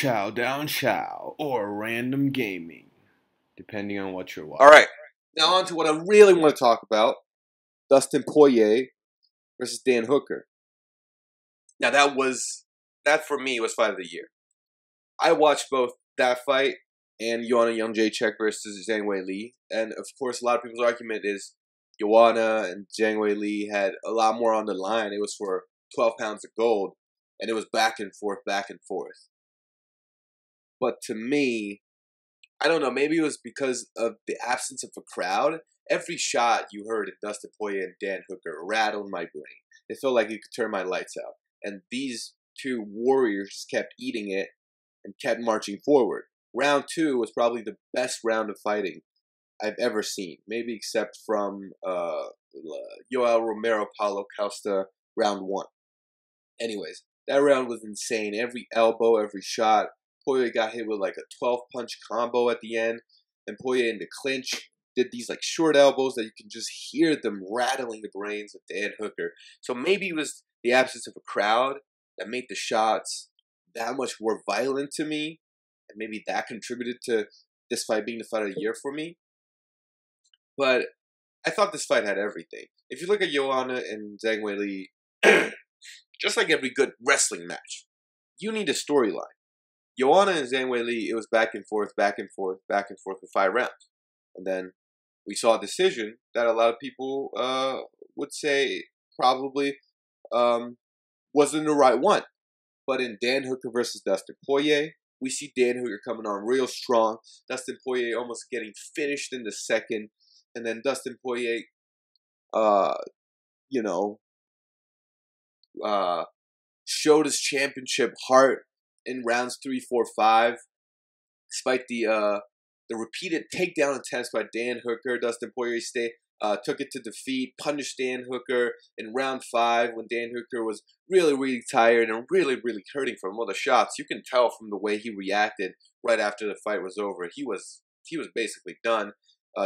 chow down chow or random gaming, depending on what you're watching. All right, now on to what I really want to talk about: Dustin Poirier versus Dan Hooker. Now that for me was fight of the year. I watched both that fight and Joanna Jedrzejczyk versus Zhang Weili, and of course, a lot of people's argument is Joanna and Zhang Weili had a lot more on the line. It was for 12 pounds of gold, and it was back and forth, back and forth. But to me, I don't know, maybe it was because of the absence of a crowd. Every shot you heard in Dustin Poirier and Dan Hooker rattled my brain. It felt like it could turn my lights out. And these two warriors kept eating it and kept marching forward. Round 2 was probably the best round of fighting I've ever seen, maybe except from Yoel Romero, Paulo Costa, round 1. Anyways, that round was insane. Every elbow, every shot. Poirier got hit with like a 12-punch combo at the end, and Poirier in the clinch did these like short elbows that you can just hear them rattling the brains of Dan Hooker. So maybe it was the absence of a crowd that made the shots that much more violent to me, and maybe that contributed to this fight being the fight of the year for me. But I thought this fight had everything. If you look at Joanna and Zhang Weili, just like every good wrestling match, you need a storyline. Joanna and Zhang Weili, it was back and forth, back and forth, back and forth for 5 rounds. And then we saw a decision that a lot of people would say probably wasn't the right one. But in Dan Hooker versus Dustin Poirier, we see Dan Hooker coming on real strong. Dustin Poirier almost getting finished in the second. And then Dustin Poirier, showed his championship heart in rounds 3, 4, 5. Despite the repeated takedown attempts by Dan Hooker, Dustin Poirier took it to defeat, punished Dan Hooker in round 5 when Dan Hooker was really, really tired and really, really hurting from all the shots. You can tell from the way he reacted right after the fight was over. He was basically done.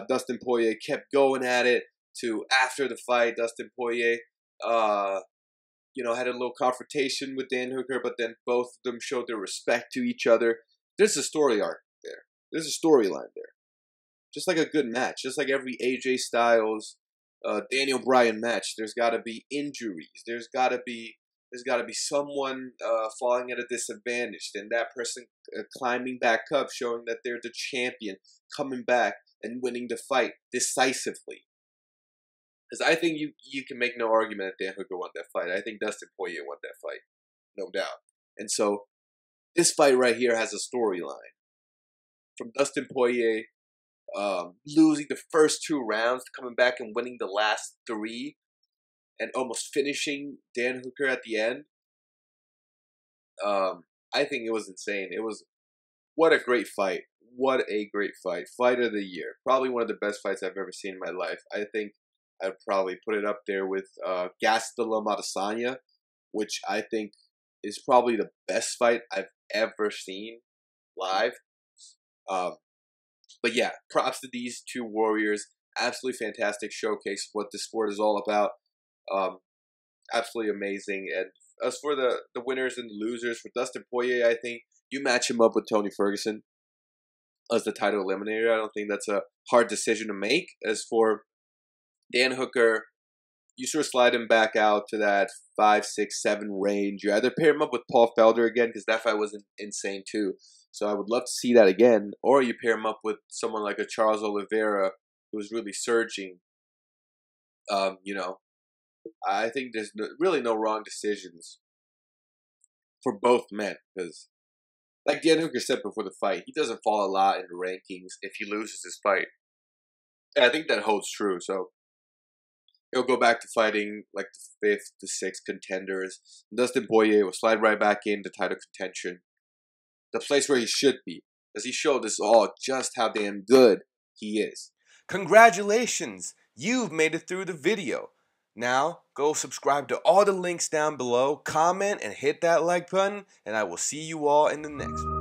Dustin Poirier kept going at it to after the fight. Dustin Poirier, had a little confrontation with Dan Hooker, but then both of them showed their respect to each other. There's a story arc there. There's a storyline there. Just like a good match, just like every AJ Styles, Daniel Bryan match, there's got to be injuries. There's got to be someone falling at a disadvantage, then that person climbing back up, showing that they're the champion, coming back and winning the fight decisively. Because I think you can make no argument that Dan Hooker won that fight. I think Dustin Poirier won that fight, no doubt. And so this fight right here has a storyline. From Dustin Poirier losing the first 2 rounds, coming back and winning the last 3, and almost finishing Dan Hooker at the end. I think it was insane. What a great fight. What a great fight. Fight of the year. Probably one of the best fights I've ever seen in my life. I think I'd probably put it up there with Gastelum Adesanya, which I think is probably the best fight I've ever seen live. But yeah, props to these 2 warriors. Absolutely fantastic showcase of what this sport is all about. Absolutely amazing. And as for the winners and the losers, for Dustin Poirier, I think you match him up with Tony Ferguson as the title eliminator. I don't think that's a hard decision to make. As for Dan Hooker, you sort of slide him back out to that 5, 6, 7 range. You either pair him up with Paul Felder again, because that fight was insane too. So I would love to see that again. Or you pair him up with someone like a Charles Oliveira, who's really surging. I think there's really no wrong decisions for both men. Because, like Dan Hooker said before the fight, he doesn't fall a lot in the rankings if he loses his fight. And I think that holds true. So he'll go back to fighting like the 5th to 6th contenders. Dustin Poirier will slide right back into title contention. The place where he should be. As he showed us all just how damn good he is. Congratulations! You've made it through the video. Now, go subscribe to all the links down below, comment, and hit that like button, and I will see you all in the next one.